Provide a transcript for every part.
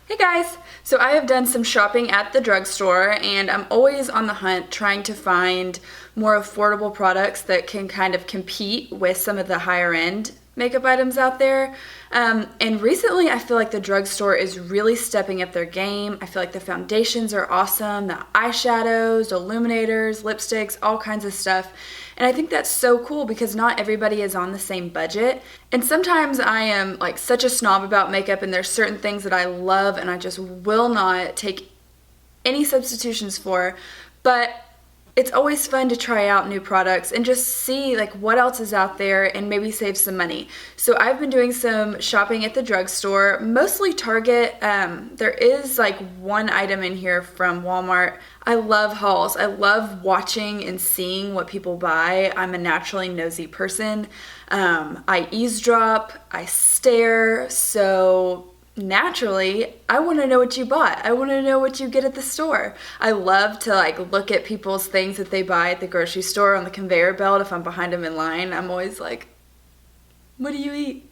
Hey guys! So I have done some shopping at the drugstore and I'm always on the hunt trying to find more affordable products that can kind of compete with some of the higher end makeup items out there. And recently I feel like the drugstore is really stepping up their game. I feel like the foundations are awesome, the eyeshadows, illuminators, lipsticks, all kinds of stuff. And I think that's so cool because not everybody is on the same budget. And sometimes I am like such a snob about makeup and there's certain things that I love and I just will not take any substitutions for. But it's always fun to try out new products and just see like what else is out there and maybe save some money. So I've been doing some shopping at the drugstore, mostly Target. There is like one item in here from Walmart. I love hauls. I love watching and seeing what people buy. I'm a naturally nosy person. I eavesdrop, I stare, so naturally, I want to know what you bought. I want to know what you get at the store. I love to like look at people's things that they buy at the grocery store on the conveyor belt. If I'm behind them in line, I'm always like, what do you eat?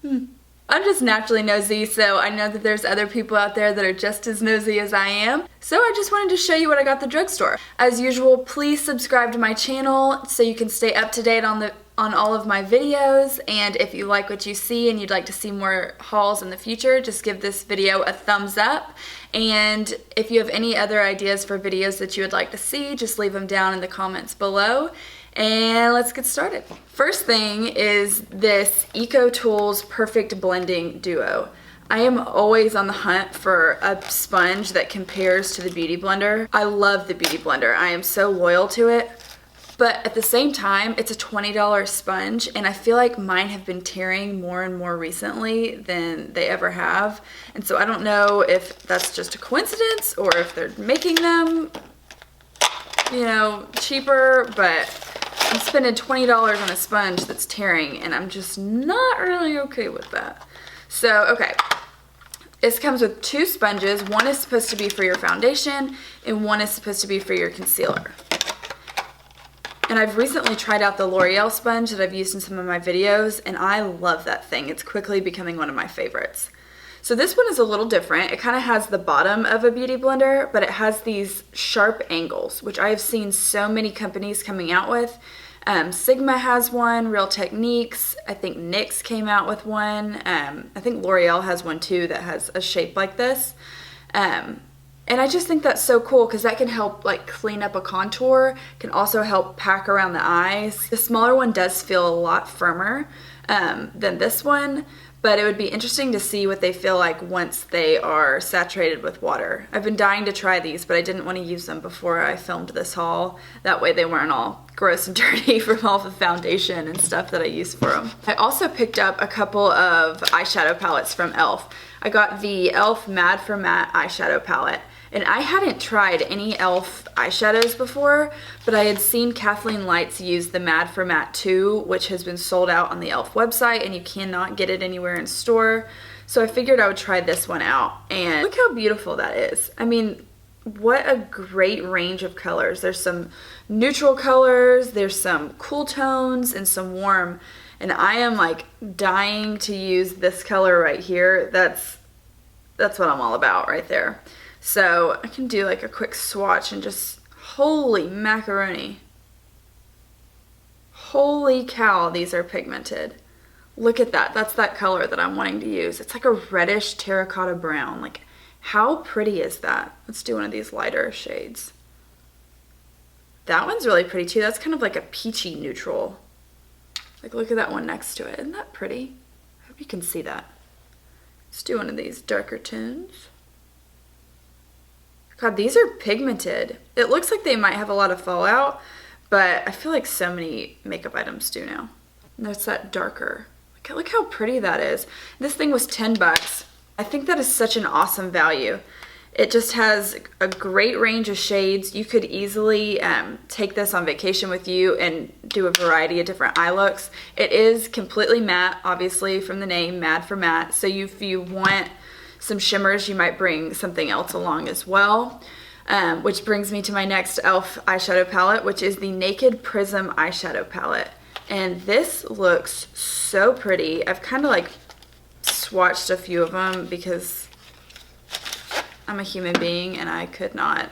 I'm just naturally nosy, so I know that there's other people out there that are just as nosy as I am. So I just wanted to show you what I got at the drugstore. As usual, please subscribe to my channel so you can stay up to date on all of my videos, and if you like what you see and you'd like to see more hauls in the future, just give this video a thumbs up. And if you have any other ideas for videos that you would like to see, just leave them down in the comments below. And let's get started. First thing is this Eco Tools Perfect Blending Duo. I am always on the hunt for a sponge that compares to the Beauty Blender. I love the Beauty Blender. I am so loyal to it. But at the same time, it's a $20 sponge, and I feel like mine have been tearing more and more recently than they ever have. And so I don't know if that's just a coincidence or if they're making them, you know, cheaper, but I'm spending $20 on a sponge that's tearing, and I'm just not really okay with that. So, okay. This comes with two sponges. One is supposed to be for your foundation, and one is supposed to be for your concealer. And I've recently tried out the L'Oreal sponge that I've used in some of my videos, and I love that thing. It's quickly becoming one of my favorites. So this one is a little different. It kind of has the bottom of a beauty blender, but it has these sharp angles, which I have seen so many companies coming out with. Sigma has one, Real Techniques, I think NYX came out with one. I think L'Oreal has one too that has a shape like this. And I just think that's so cool because that can help like clean up a contour, can also help pack around the eyes. The smaller one does feel a lot firmer than this one, but it would be interesting to see what they feel like once they are saturated with water. I've been dying to try these, but I didn't want to use them before I filmed this haul. That way they weren't all gross and dirty from all the foundation and stuff that I use for them. I also picked up a couple of eyeshadow palettes from e.l.f. I got the e.l.f. Mad for Matte eyeshadow palette. And I hadn't tried any e.l.f. eyeshadows before, but I had seen Kathleen Lights use the Mad for Matte 2, which has been sold out on the e.l.f. website, and you cannot get it anywhere in store. So I figured I would try this one out, and look how beautiful that is. I mean, what a great range of colors. There's some neutral colors, there's some cool tones, and some warm. And I am like dying to use this color right here. That's what I'm all about right there. So I can do like a quick swatch and just, holy macaroni. Holy cow, these are pigmented. Look at that. That's that color that I'm wanting to use. It's like a reddish terracotta brown. Like, how pretty is that? Let's do one of these lighter shades. That one's really pretty too. That's kind of like a peachy neutral. Like, look at that one next to it. Isn't that pretty? I hope you can see that. Let's do one of these darker tones. God, these are pigmented. It looks like they might have a lot of fallout, but I feel like so many makeup items do now. And that's that darker. Look how pretty that is. This thing was 10 bucks. I think that is such an awesome value. It just has a great range of shades. You could easily take this on vacation with you and do a variety of different eye looks. It is completely matte, obviously from the name, Mad for Matte. So if you want some shimmers, you might bring something else along as well. Which brings me to my next e.l.f. eyeshadow palette, which is the Naked Prism eyeshadow palette. And this looks so pretty. I've kind of like swatched a few of them because I'm a human being and I could not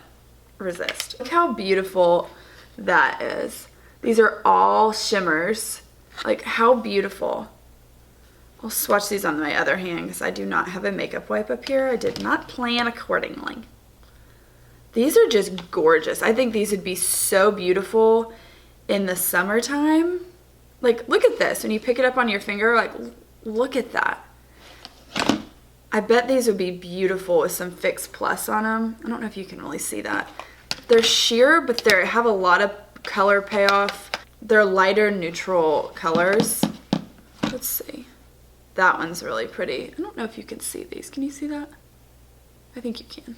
resist. Look how beautiful that is. These are all shimmers. Like, how beautiful. I'll swatch these on my other hand because I do not have a makeup wipe up here. I did not plan accordingly. These are just gorgeous. I think these would be so beautiful in the summertime. Like, look at this. When you pick it up on your finger, like, look at that. I bet these would be beautiful with some Fix Plus on them. I don't know if you can really see that. They're sheer, but they have a lot of color payoff. They're lighter neutral colors. Let's see. That one's really pretty. I don't know if you can see these. Can you see that? I think you can.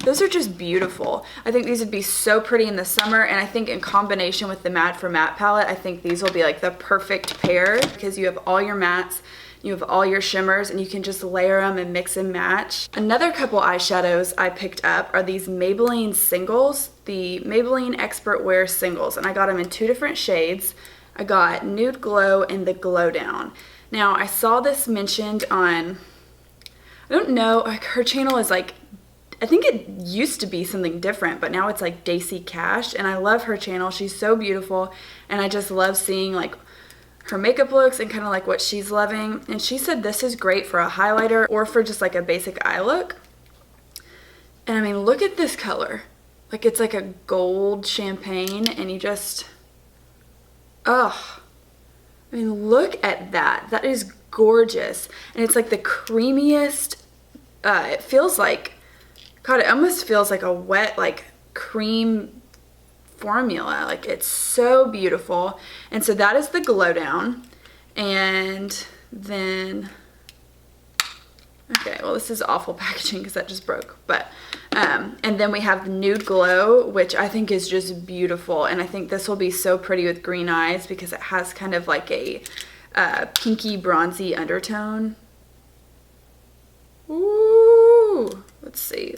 Those are just beautiful. I think these would be so pretty in the summer, and I think in combination with the Matte for Matte palette, I think these will be like the perfect pair because you have all your mattes, you have all your shimmers, and you can just layer them and mix and match. Another couple eyeshadows I picked up are these Maybelline singles, the Maybelline Expert Wear singles, and I got them in 2 different shades. I got Nude Glow and the Glow Down. Now, I saw this mentioned on, I don't know, like her channel is like, I think it used to be something different, but now it's like Daisy Cash, and I love her channel. She's so beautiful, and I just love seeing like her makeup looks and kind of like what she's loving. And she said this is great for a highlighter or for just like a basic eye look. And I mean, look at this color. Like, it's like a gold champagne, and you just, ugh. I mean, look at that. That is gorgeous. And it's like the creamiest, it feels like, God, it almost feels like a wet, like cream formula. Like, it's so beautiful. And so that is the Glow Down. And then, okay, well, this is awful packaging because that just broke. But, and then we have the Nude Glow, which I think is just beautiful. And I think this will be so pretty with green eyes because it has kind of like a pinky bronzy undertone. Ooh, let's see.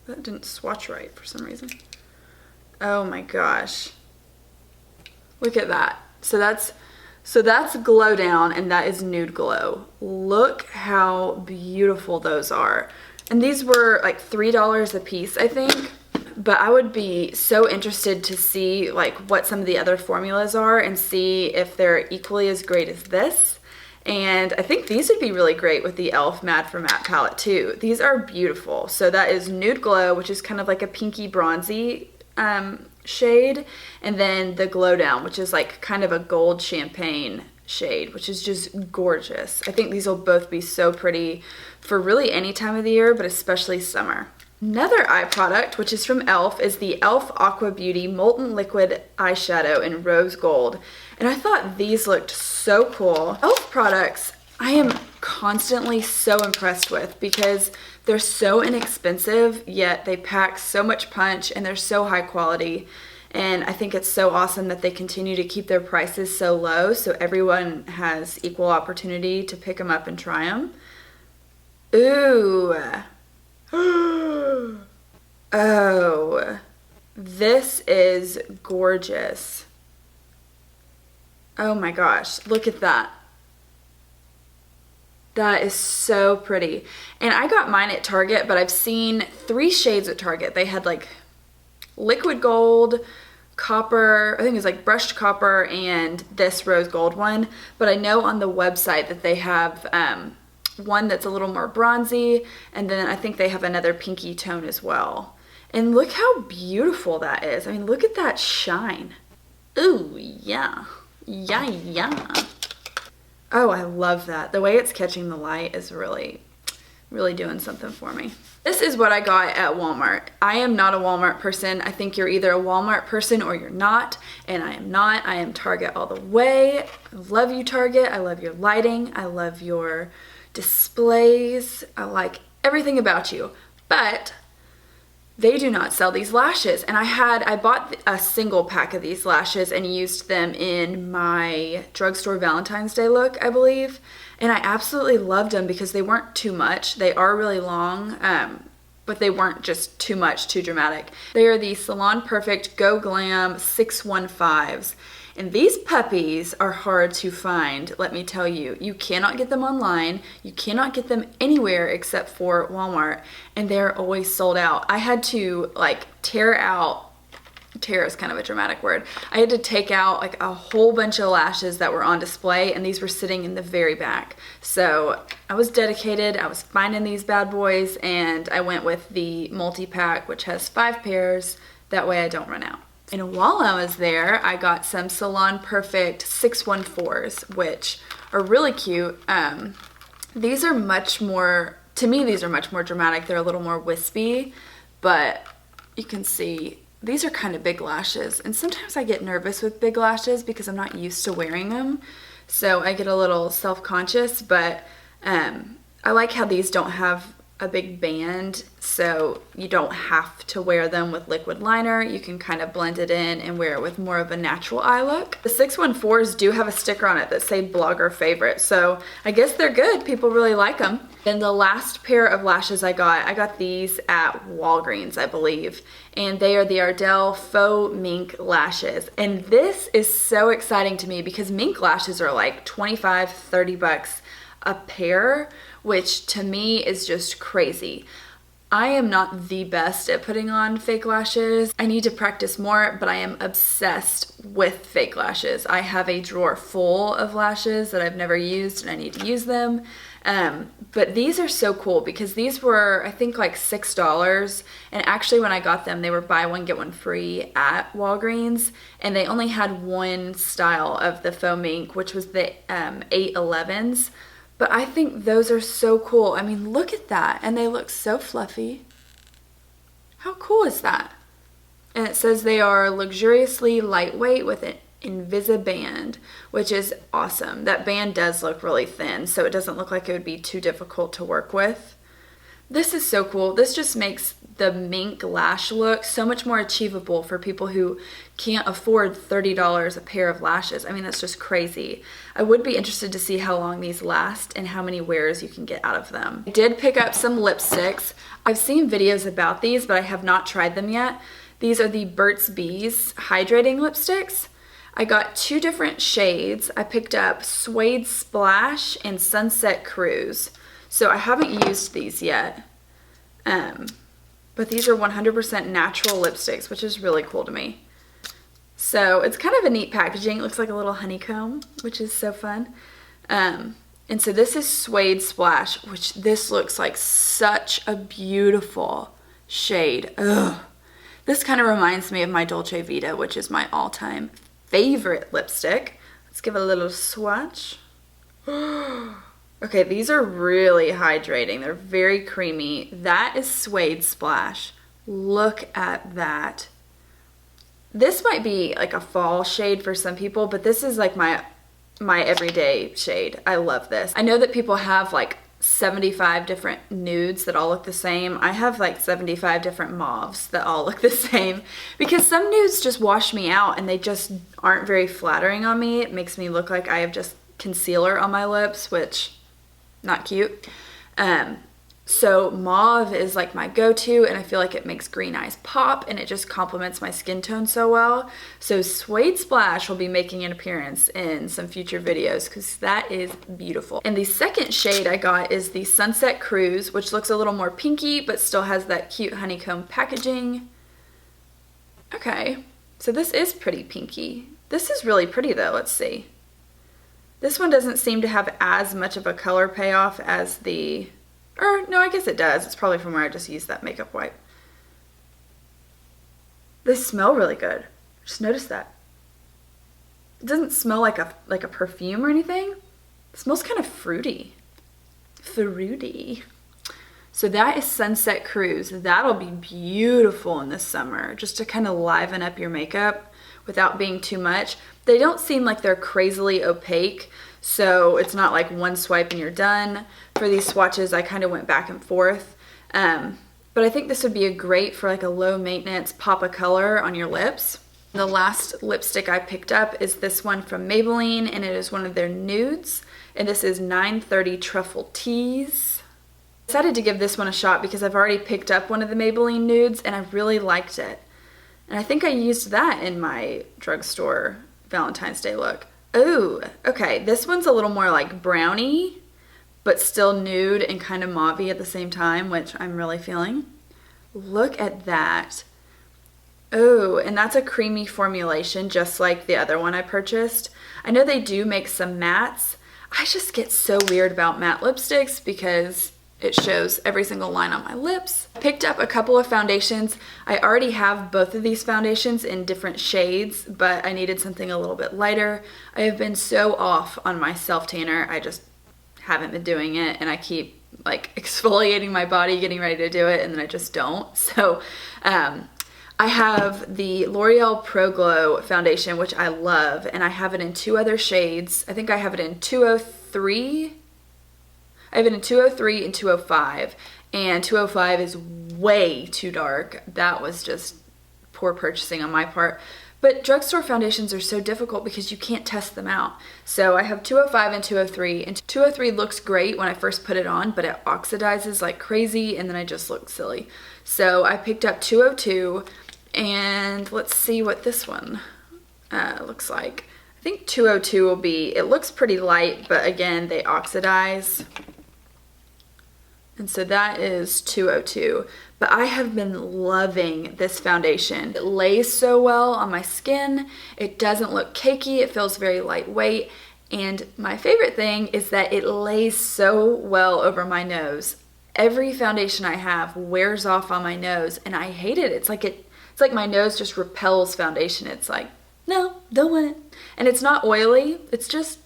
That didn't swatch right for some reason. Oh my gosh. Look at that. So that's Glow Down, and that is Nude Glow. Look how beautiful those are. And these were like $3 a piece, I think. But I would be so interested to see like what some of the other formulas are and see if they're equally as great as this. And I think these would be really great with the e.l.f. Matte for Matte palette too. These are beautiful. So that is Nude Glow, which is kind of like a pinky bronzy shade. And then the Glow Down, which is like kind of a gold champagne shade, which is just gorgeous. I think these will both be so pretty for really any time of the year, but especially summer. Another eye product, which is from e.l.f., is the e.l.f. Aqua Beauty Molten Liquid Eyeshadow in Rose Gold. And I thought these looked so cool. e.l.f. products I am constantly so impressed with because they're so inexpensive, yet they pack so much punch and they're so high quality. And I think it's so awesome that they continue to keep their prices so low so everyone has equal opportunity to pick them up and try them. Ooh. Oh, this is gorgeous. Oh my gosh, look at that. That is so pretty. And I got mine at Target, but I've seen 3 shades at Target. They had like liquid gold, copper, I think it was like brushed copper, and this rose gold one. But I know on the website that they have one that's a little more bronzy, and then I think they have another pinky tone as well. And look how beautiful that is. I mean, look at that shine. Ooh, yeah. Yeah, yeah. Oh, I love that. The way it's catching the light is really, really doing something for me. This is what I got at Walmart. I am not a Walmart person. I think you're either a Walmart person or you're not, and I am not. I am Target all the way. I love you, Target. I love your lighting. I love your displays. I like everything about you. But they do not sell these lashes, and I bought a single pack of these lashes and used them in my Drugstore Valentine's Day look, I believe, and I absolutely loved them because they weren't too much. They are really long, but they weren't just too much, too dramatic. They are the Salon Perfect Go Glam 615s, And these puppies are hard to find, let me tell you. You cannot get them online. You cannot get them anywhere except for Walmart. And they're always sold out. I had to like tear is kind of a dramatic word. I had to take out like a whole bunch of lashes that were on display, and these were sitting in the very back. So I was dedicated. I was finding these bad boys, and I went with the multi-pack, which has 5 pairs. That way I don't run out. And while I was there, I got some Salon Perfect 614s, which are really cute. These are much more, to me, these are much more dramatic. They're a little more wispy, but you can see these are kind of big lashes, and sometimes I get nervous with big lashes because I'm not used to wearing them, so I get a little self-conscious, but I like how these don't have a big band, so you don't have to wear them with liquid liner. You can kind of blend it in and wear it with more of a natural eye look. The 614s do have a sticker on it that say blogger favorite, so I guess they're good. People really like them. Then the last pair of lashes I got these at Walgreens, I believe, and they are the Ardell Faux Mink Lashes. And this is so exciting to me because mink lashes are like 25, 30 bucks a pair, which to me is just crazy. I am not the best at putting on fake lashes. I need to practice more, but I am obsessed with fake lashes. I have a drawer full of lashes that I've never used and I need to use them. But these are so cool because these were, I think, like $6. And actually when I got them, they were buy one, get one free at Walgreens. And they only had one style of the faux mink, which was the 811s. But I think those are so cool. I mean, look at that. And they look so fluffy. How cool is that? And it says they are luxuriously lightweight with an Invisiband, which is awesome. That band does look really thin, so it doesn't look like it would be too difficult to work with. This is so cool. This just makes the mink lash look so much more achievable for people who can't afford $30 a pair of lashes. I mean, that's just crazy. I would be interested to see how long these last and how many wears you can get out of them. I did pick up some lipsticks. I've seen videos about these, but I have not tried them yet. These are the Burt's Bees Hydrating Lipsticks. I got 2 different shades. I picked up Suede Splash and Sunset Cruise. So I haven't used these yet. But these are 100% natural lipsticks, which is really cool to me. So it's kind of a neat packaging. It looks like a little honeycomb, which is so fun. And so this is Suede Splash, which this looks like such a beautiful shade. Ugh. This kind of reminds me of my Dolce Vita, which is my all-time favorite lipstick. Let's give it a little swatch. Okay, these are really hydrating. They're very creamy. That is Suede Splash. Look at that. This might be like a fall shade for some people, but this is like my everyday shade. I love this. I know that people have like 75 different nudes that all look the same. I have like 75 different mauves that all look the same because some nudes just wash me out and they just aren't very flattering on me. It makes me look like I have just concealer on my lips, which not cute. So mauve is like my go-to, and I feel like it makes green eyes pop and it just complements my skin tone so well. So Suede Splash will be making an appearance in some future videos because that is beautiful. And the second shade I got is the Sunset Cruise, which looks a little more pinky but still has that cute honeycomb packaging. Okay, so this is pretty pinky. This is really pretty though. Let's see. This one doesn't seem to have as much of a color payoff as the, or no, I guess it does. It's probably from where I just used that makeup wipe. They smell really good. Just notice that. It doesn't smell like a perfume or anything. It smells kind of fruity. Fruity. So that is Sunset Cruise. That'll be beautiful in the summer, just to kind of liven up your makeup without being too much. They don't seem like they're crazily opaque, so it's not like one swipe and you're done. For these swatches, I kind of went back and forth. But I think this would be great for like a low maintenance pop of color on your lips. The last lipstick I picked up is this one from Maybelline, and it is one of their nudes. And this is 930 Truffle Tease. I decided to give this one a shot because I've already picked up one of the Maybelline nudes and I really liked it. And I think I used that in my drugstore Valentine's Day look. Oh, okay. This one's a little more like brownie, but still nude and kind of mauvey at the same time, which I'm really feeling. Look at that. Oh, and that's a creamy formulation, just like the other one I purchased. I know they do make some mattes. I just get so weird about matte lipsticks because it shows every single line on my lips. I picked up a couple of foundations. I already have both of these foundations in different shades, but I needed something a little bit lighter. I have been so off on my self-tanner. I just haven't been doing it, and I keep like exfoliating my body, getting ready to do it, and then I just don't. So I have the L'Oreal Pro Glow foundation, which I love, and I have it in 2 other shades. I think I have it in 203. I have it in 203 and 205, and 205 is way too dark. That was just poor purchasing on my part. But drugstore foundations are so difficult because you can't test them out. So I have 205 and 203, and 203 looks great when I first put it on, but it oxidizes like crazy, and then I just look silly. So I picked up 202, and let's see what this one looks like. I think 202 will be, it looks pretty light, but again, they oxidize. And so that is 202. But I have been loving this foundation. It lays so well on my skin. It doesn't look cakey. It feels very lightweight. And my favorite thing is that it lays so well over my nose. Every foundation I have wears off on my nose, and I hate it. It's like my nose just repels foundation. It's like, no, don't want it. And it's not oily. It's just,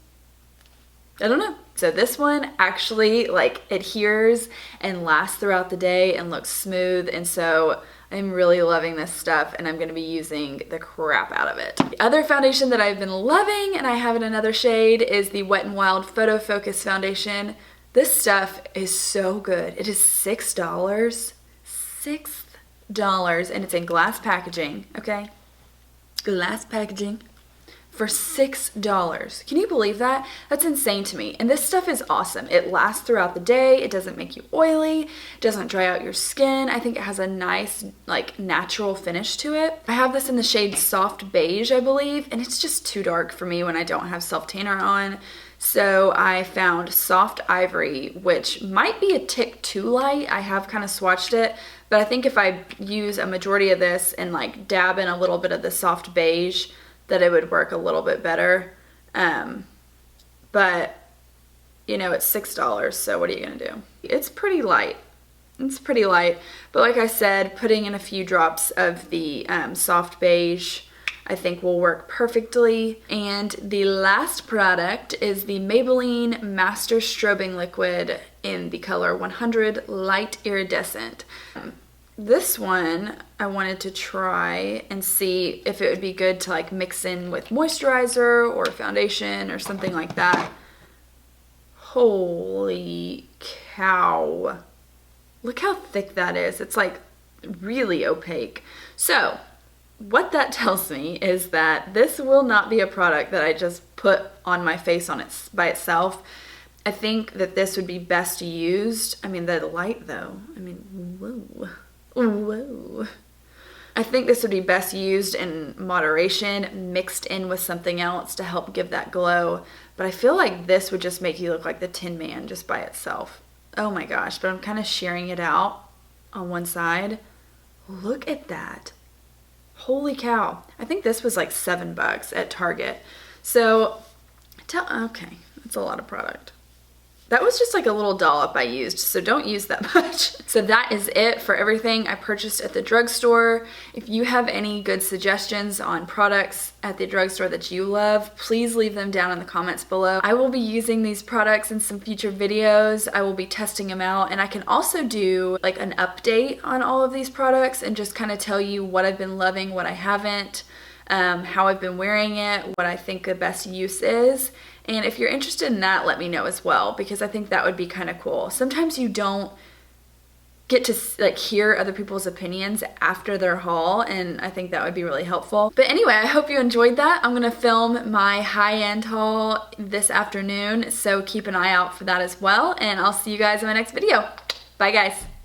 I don't know. So this one actually like adheres and lasts throughout the day and looks smooth, and so I'm really loving this stuff, and I'm going to be using the crap out of it. The other foundation that I've been loving, and I have in another shade, is the Wet n Wild Photo Focus foundation. This stuff is so good. It is $6. $6, and it's in glass packaging, okay? Glass packaging. For $6. Can you believe that? That's insane to me. And this stuff is awesome. It lasts throughout the day. It doesn't make you oily. It doesn't dry out your skin. I think it has a nice, like, natural finish to it. I have this in the shade Soft Beige, I believe, and it's just too dark for me when I don't have self-tanner on. So I found Soft Ivory, which might be a tick too light. I have kind of swatched it, but I think if I use a majority of this and like dab in a little bit of the Soft Beige, that it would work a little bit better. But you know, it's $6, so what are you gonna do? It's pretty light. It's pretty light, but like I said, putting in a few drops of the Soft Beige I think will work perfectly. And the last product is the Maybelline Master Strobing Liquid in the color 100 Light Iridescent. This one I wanted to try and see if it would be good to like mix in with moisturizer or foundation or something like that. Holy cow. Look how thick that is. It's like really opaque. So what that tells me is that this will not be a product that I just put on my face by itself. I think that this would be best used. I mean, the light though. I mean, whoa. Whoa. I think this would be best used in moderation, mixed in with something else to help give that glow. But I feel like this would just make you look like the Tin Man just by itself. Oh my gosh, but I'm kind of shearing it out on one side. Look at that. Holy cow. I think this was like $7 at Target. So, okay, that's a lot of product. That was just like a little dollop I used, so don't use that much. So that is it for everything I purchased at the drugstore. If you have any good suggestions on products at the drugstore that you love, please leave them down in the comments below. I will be using these products in some future videos. I will be testing them out, and I can also do like an update on all of these products and just kind of tell you what I've been loving, what I haven't, how I've been wearing it, what I think the best use is. And if you're interested in that, let me know as well, because I think that would be kind of cool. Sometimes you don't get to like hear other people's opinions after their haul, and I think that would be really helpful. But anyway, I hope you enjoyed that. I'm gonna film my high-end haul this afternoon, so keep an eye out for that as well, and I'll see you guys in my next video. Bye guys.